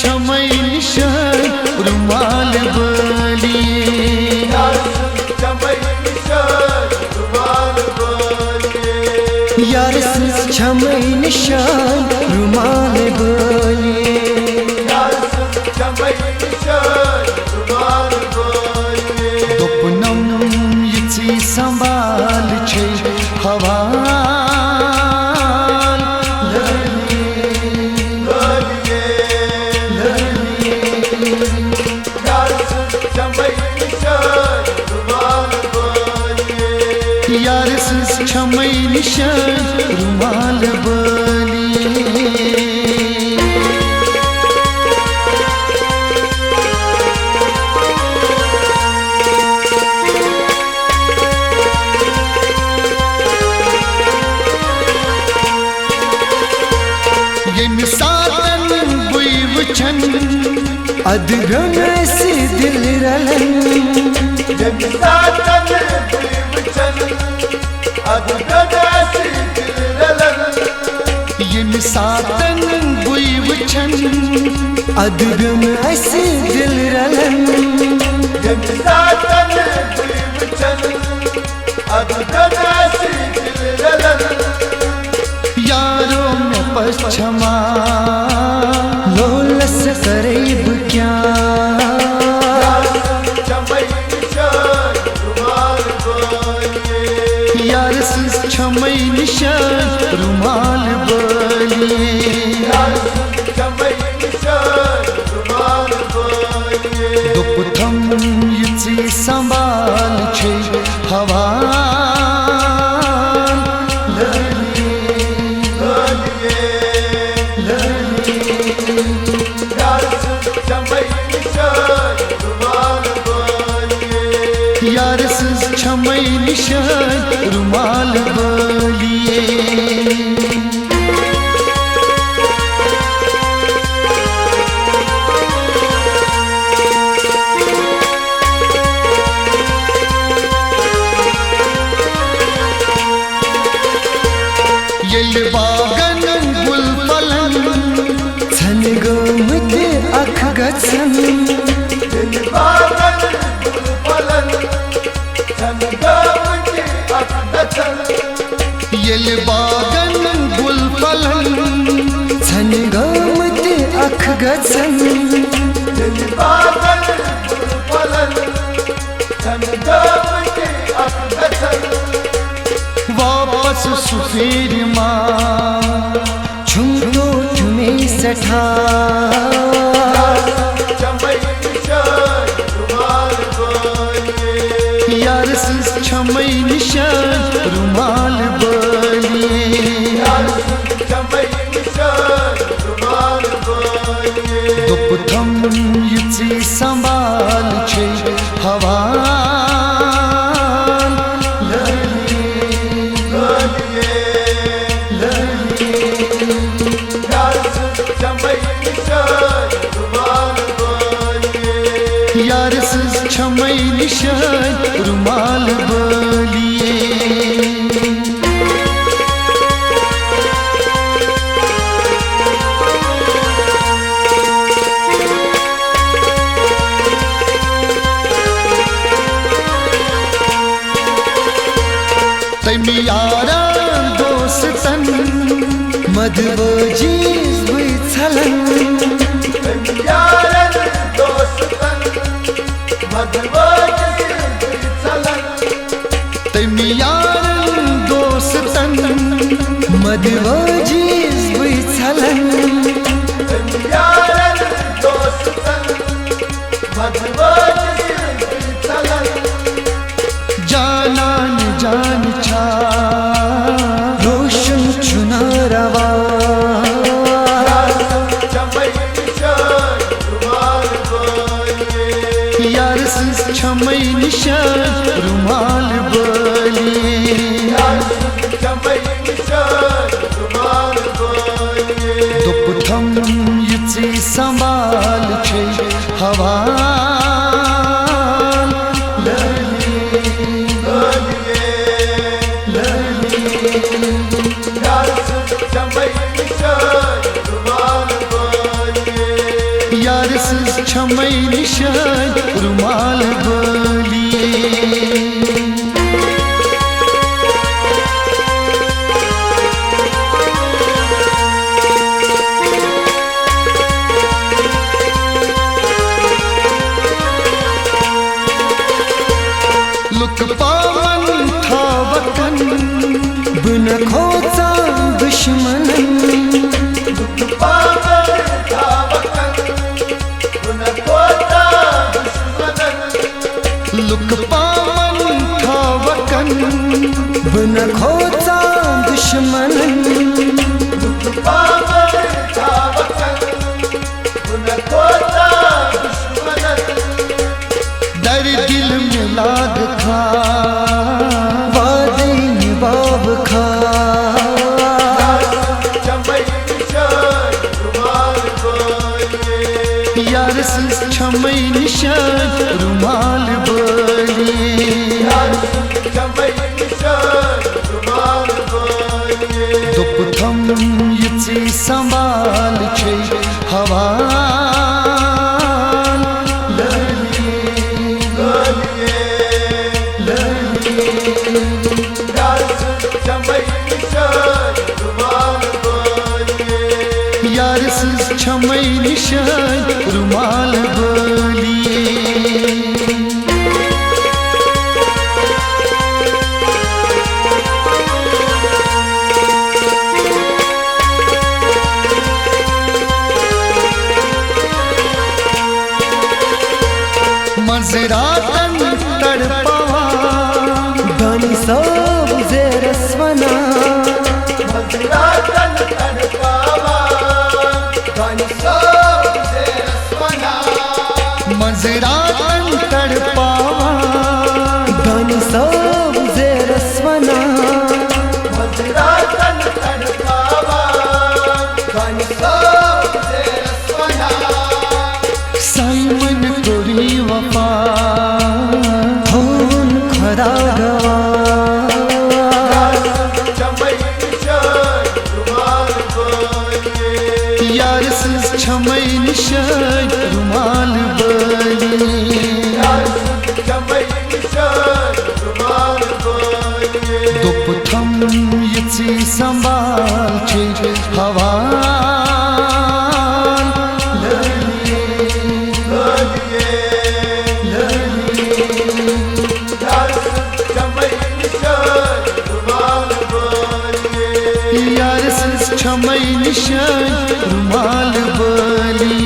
छमई निशान रुमाल बलिए यार छमई निशान रुमाल बलिए दोपनम यिची संभाल छे हवा यार छमई निशान रुमाल बलिए ये मिसालन बुई वचन अदगन से दिल रलन ये मिसालन बुई वचन ये मिसातन बुई वचन अदगम ऐसे दिल रलन ये मिसातन बुई वचन अदगम ऐसे दिल रलन यारों में पश्चिमा लोलस करीब क्या यार छमई निशान रुमाल बलिए दुपथम यिची संभाल छे हवा यार छमई निशान रुमाल बलिए ये बागन गुल फलन छन गमत अख गछन ये बागन गुल फलन छन गमत अख गछन वापस सुफीर माँ छुमो तुम्हें सठा यार छमई निशान रुमाल बलिए दुपथम यिची संभाल छे हवा यार छमई निशान रुमाल बलिए यारा दोस्तन मधुजी छलन यारा दोस्तन मधुजी छलन यारा दोस्तन मधुजी छलन यारा दोस्तन मधुजी छलन जाना न जान छा रोशन चुनारवा यार छमई निशान रुमाल बलिए दुपथम यिची संभाल छे हवा यार सिस छमै निशान रुमाल बलिए लुक पावन था वतन बिन खोचा दुश्मन लुक पावन था वतन बिन खोचा दुश्मन लुक पावन था वतन बिन खोचा दुश्मन लुक पावन था वतन बिन खोचा दुश्मन दर दिल में लाग खा वादे निभाव खा यार सिस छमै निशान रुमाल बलिए दुप थम यची संभाल छे हवा यार सिस छमै निशान रुमाल बलिए मजरातन तड़पावा धनी सब जेरस्वना मजरातन तड़पावा धनी सब जेरस्वना मजरातन तड़पावा धनी सब जेरस्वना मजरातन तड़पावा धनी सब जेरस्वना साइमन तोरी वफा खून खरा गवा यार सिस छमै निशान रुमाल बलिए दुप थम यची संभाल छे हवा यार सिस छमै निशान रुमाल बलिए